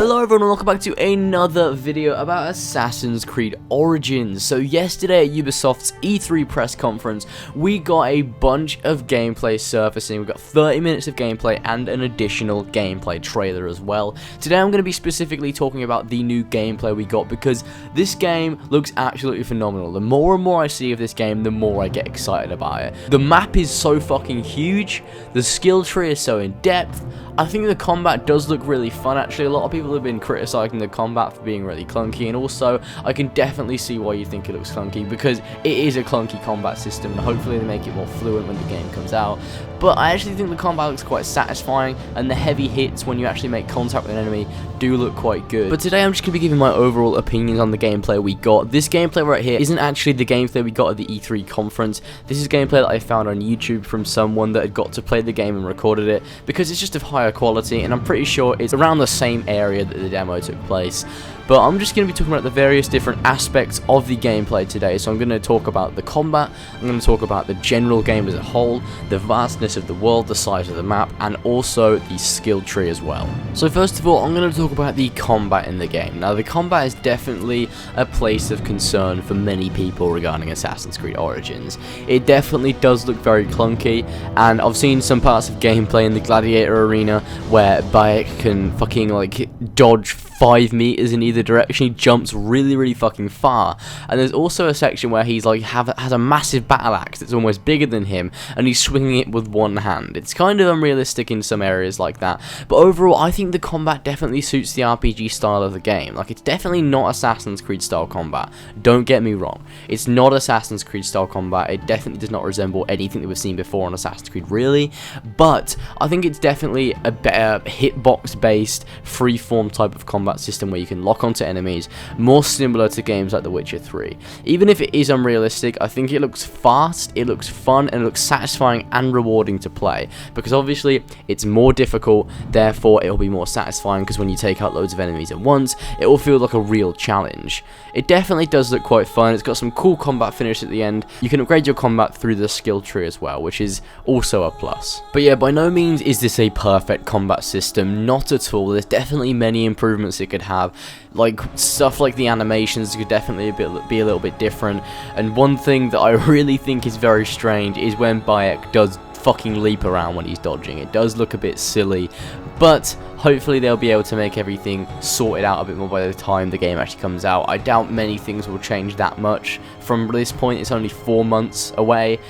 Hello everyone and welcome back to another video about Assassin's Creed Origins. So yesterday at Ubisoft's E3 press conference, we got a bunch of gameplay surfacing. We got 30 minutes of gameplay and an additional gameplay trailer as well. Today I'm going to be specifically talking about the new gameplay we got because this game looks absolutely phenomenal. The more and more I see of this game, the more I get excited about it. The map is so fucking huge, the skill tree is so in depth. I think the combat does look really fun actually. A lot of people have been criticizing the combat for being really clunky, and also I can definitely see why you think it looks clunky because it is a clunky combat system, and hopefully they make it more fluent when the game comes out. But I actually think the combat looks quite satisfying, and the heavy hits when you actually make contact with an enemy do look quite good. But today I'm just going to be giving my overall opinions on the gameplay we got. This gameplay right here isn't actually the gameplay we got at the E3 conference. This is gameplay that I found on YouTube from someone that had got to play the game and recorded it because it's just of higher quality, and I'm pretty sure it's around the same area that the demo took place. But I'm just going to be talking about the various different aspects of the gameplay today. So I'm going to talk about the combat, I'm going to talk about the general game as a whole, the vastness of the world, the size of the map, and also the skill tree as well. So first of all, I'm going to talk about the combat in the game. Now the combat is definitely a place of concern for many people regarding Assassin's Creed Origins. It definitely does look very clunky, and I've seen some parts of gameplay in the Gladiator arena where Bayek can fucking like dodge 5 meters in either direction. He jumps really fucking far, and there's also a section where he's like has a massive battle axe that's almost bigger than him, and he's swinging it with one hand. It's kind of unrealistic in some areas like that, but overall I think the combat definitely suits the RPG style of the game. Like, it's definitely not Assassin's Creed style combat, don't get me wrong, it's not Assassin's Creed style combat. It definitely does not resemble anything that we've seen before on Assassin's Creed really, but I think it's definitely a better hitbox based freeform type of combat system where you can lock onto enemies, more similar to games like The Witcher 3. Even if it is unrealistic, I think it looks fast, it looks fun, and it looks satisfying and rewarding to play, because obviously it's more difficult, therefore it will be more satisfying, because when you take out loads of enemies at once, it will feel like a real challenge. It definitely does look quite fun. It's got some cool combat finish at the end. You can upgrade your combat through the skill tree as well, which is also a plus. But yeah, by no means is this a perfect combat system, not at all. There's definitely many improvements it could have. Like, stuff like the animations could definitely be a little bit different, and one thing that I really think is very strange is when Bayek does fucking leap around when he's dodging. It does look a bit silly, but hopefully they'll be able to make everything sorted out a bit more by the time the game actually comes out. I doubt many things will change that much from this point. It's only 4 months away,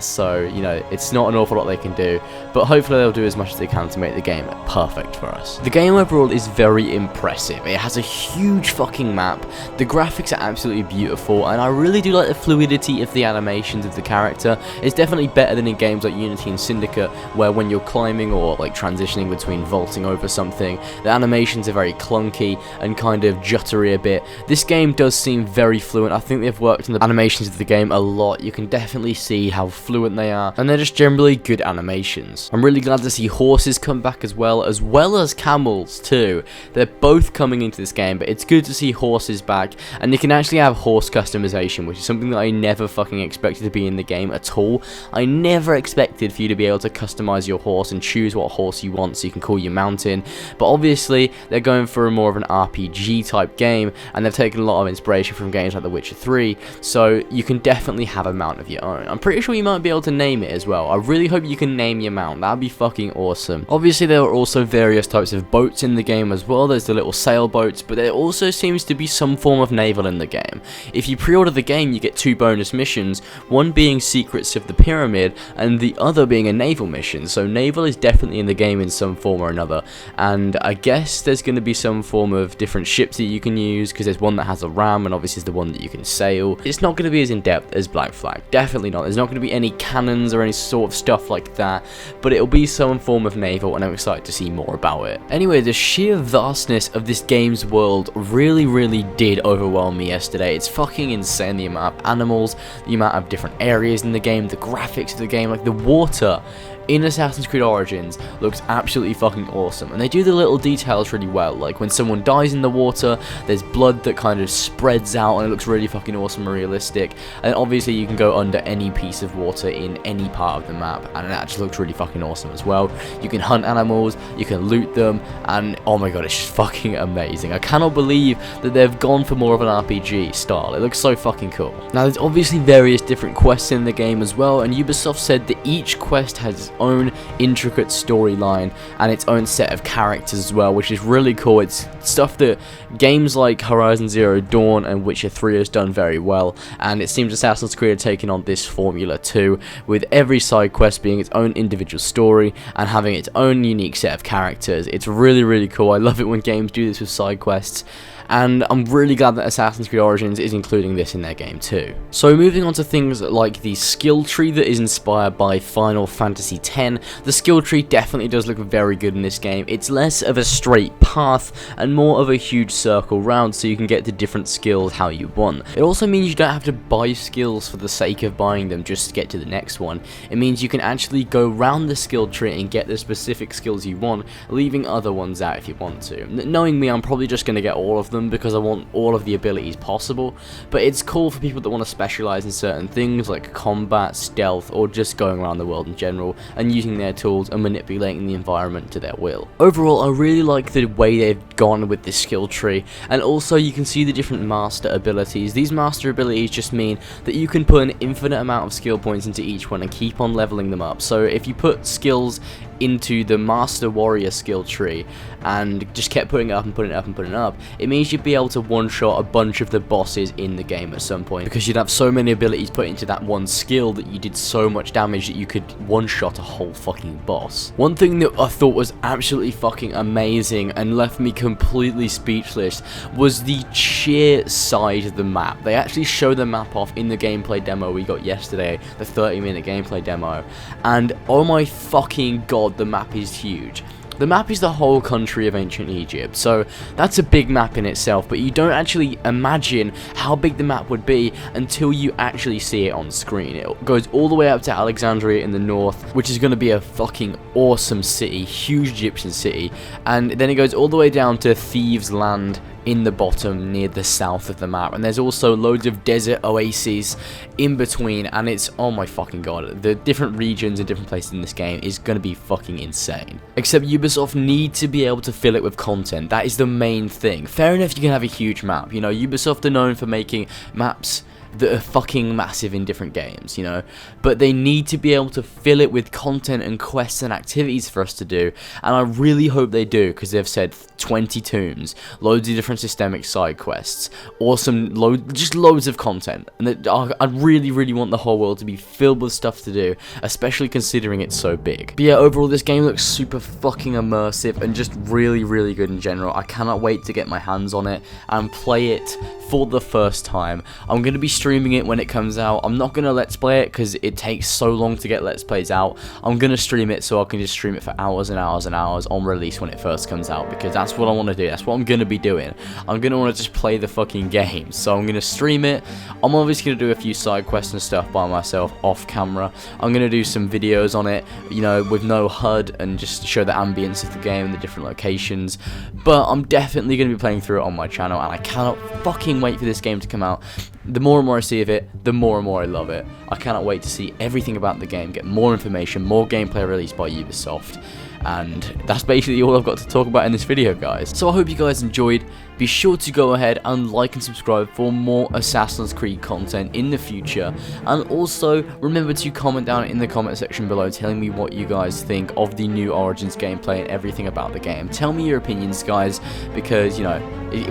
so, you know, it's not an awful lot they can do, but hopefully they'll do as much as they can to make the game perfect for us. The game overall is very impressive. It has a huge fucking map, the graphics are absolutely beautiful, and I really do like the fluidity of the animations of the character. It's definitely better than in games like Unity and Syndicate, where when you're climbing or like transitioning between vaulting over something, the animations are very clunky and kind of juttery a bit. This game does seem very fluent. I think they've worked on the animations of the game a lot. You can definitely see how fluent they are, and they're just generally good animations. I'm really glad to see horses come back as well as camels too. They're both coming into this game, but it's good to see horses back, and you can actually have horse customization, which is something that I never fucking expected to be in the game at all. I never expected for you to be able to customize your horse and choose what horse you want so you can call your mountain, but obviously they're going for more of an RPG type game, and they've taken a lot of inspiration from games like The Witcher 3, so you can definitely have a mount of your own. I'm pretty sure you might be able to name it as well. I really hope you can name your mount. That'd be fucking awesome. Obviously there are also various types of boats in the game as well. There's the little sailboats, but there also seems to be some form of naval in the game. If you pre-order the game, you get 2 bonus missions, one being Secrets of the Pyramid and the other being a naval mission. So naval is definitely in the game in some form or another, and I guess there's going to be some form of different ships that you can use, because there's one that has a ram and obviously is the one that you can sail. It's not going to be as in-depth as Black Flag, definitely not. There's not going to be any cannons or any sort of stuff like that, but it'll be some form of naval, and I'm excited to see more about it. Anyway, the sheer vastness of this game's world really did overwhelm me yesterday. It's fucking insane, the amount of animals, the amount of different areas in the game, the graphics of the game. Like, the water in Assassin's Creed Origins looks absolutely fucking awesome, and they do the little details really well. Like when someone dies in the water, there's blood that kind of spreads out, and it looks really fucking awesome and realistic. And obviously you can go under any piece of water in any part of the map, and it actually looks really fucking awesome as well. You can hunt animals, you can loot them, and oh my god, it's just fucking amazing. I cannot believe that they've gone for more of an RPG style. It looks so fucking cool. Now there's obviously various different quests in the game as well, and Ubisoft said that each quest has its own intricate storyline and its own set of characters as well, which is really cool. It's stuff that games like Horizon Zero Dawn and Witcher 3 has done very well, and it seems Assassin's Creed are taking on this formula too, with every side quest being its own individual story and having its own unique set of characters. It's really, really cool. I love it when games do this with side quests, and I'm really glad that Assassin's Creed Origins is including this in their game too. So moving on to things like the skill tree that is inspired by Final Fantasy X, the skill tree definitely does look very good in this game. It's less of a straight path and more of a huge circle round, so you can get to different skills how you want. It also means you don't have to buy skills for the sake of buying them just to get to the next one. It means you can actually go round the skill tree and get the specific skills you want, leaving other ones out if you want to. Knowing me, I'm probably just going to get all of them because I want all of the abilities possible, but it's cool for people that want to specialize in certain things like combat, stealth, or just going around the world in general and using their tools and manipulating the environment to their will. Overall, I really like the way they've gone with this skill tree, and also you can see the different master abilities. These master abilities just mean that you can put an infinite amount of skill points into each one and keep on leveling them up. So if you put skills into the Master Warrior skill tree and just kept putting it up and putting it up and putting it up, it means you'd be able to one-shot a bunch of the bosses in the game at some point, because you'd have so many abilities put into that one skill that you did so much damage that you could one-shot a whole fucking boss. One thing that I thought was absolutely fucking amazing and left me completely speechless was the sheer size of the map. They actually show the map off in the gameplay demo we got yesterday, the 30-minute gameplay demo, and oh my fucking god, the map is huge. The map is the whole country of ancient Egypt, so that's a big map in itself, but you don't actually imagine how big the map would be until you actually see it on screen. It goes all the way up to Alexandria in the north, which is going to be a fucking awesome city, huge Egyptian city, and then it goes all the way down to Thieves' Land in the bottom near the south of the map, and there's also loads of desert oases in between, and it's, oh my fucking god, the different regions and different places in this game is going to be fucking insane. Except Ubisoft need to be able to fill it with content. That is the main thing. Fair enough, you can have a huge map, you know, Ubisoft are known for making maps that are fucking massive in different games, you know, but they need to be able to fill it with content and quests and activities for us to do, and I really hope they do, because they've said 20 tombs, loads of different systemic side quests, awesome, just loads of content, and I really want the whole world to be filled with stuff to do, especially considering it's so big. But yeah, overall this game looks super fucking immersive and just really good in general. I cannot wait to get my hands on it and play it for the first time. I'm going to be streaming it when it comes out. I'm not going to let's play it because it takes so long to get let's plays out. I'm going to stream it so I can just stream it for hours and hours and hours on release when it first comes out, because that's what I want to do. That's what I'm going to be doing. I'm going to want to just play the fucking game, so I'm going to stream it. I'm obviously going to do a few side quests and stuff by myself off camera. I'm going to do some videos on it, you know, with no HUD and just show the ambience of the game and the different locations, but I'm definitely going to be playing through it on my channel, and I cannot fucking wait for this game to come out. The more and more I see of it, the more and more I love it. I cannot wait to see everything about the game, get more information, more gameplay released by Ubisoft, and that's basically all I've got to talk about in this video, guys. So I hope you guys enjoyed. Be sure to go ahead and like and subscribe for more Assassin's Creed content in the future, and also remember to comment down in the comment section below telling me what you guys think of the new Origins gameplay and everything about the game. Tell me your opinions, guys, because, you know,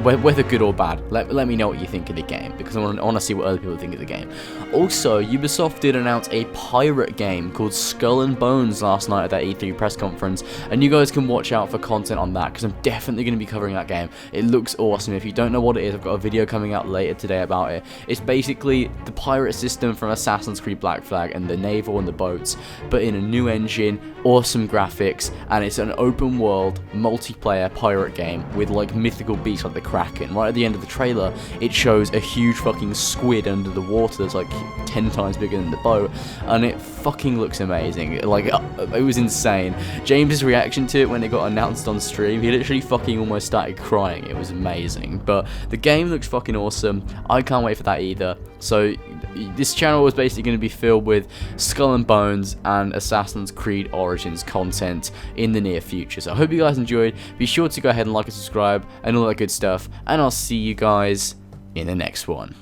whether good or bad, let me know what you think of the game, because I want to see what other people think of the game. Also, Ubisoft did announce a pirate game called Skull and Bones last night at that E3 press conference, and you guys can watch out for content on that, because I'm definitely going to be covering that game. It looks awesome. If you don't know what it is, I've got a video coming out later today about it. It's basically the pirate system from Assassin's Creed Black Flag and the naval and the boats, but in a new engine, awesome graphics, and it's an open world multiplayer pirate game with like mythical beasts like like the Kraken. Right at the end of the trailer, it shows a huge fucking squid under the water that's like 10 times bigger than the boat, and it fucking looks amazing. Like, it was insane. James's reaction to it when it got announced on stream, he literally fucking almost started crying. It was amazing. But the game looks fucking awesome. I can't wait for that either. So this channel is basically going to be filled with Skull and Bones and Assassin's Creed Origins content in the near future. So I hope you guys enjoyed. Be sure to go ahead and like and subscribe and all that good stuff, and I'll see you guys in the next one.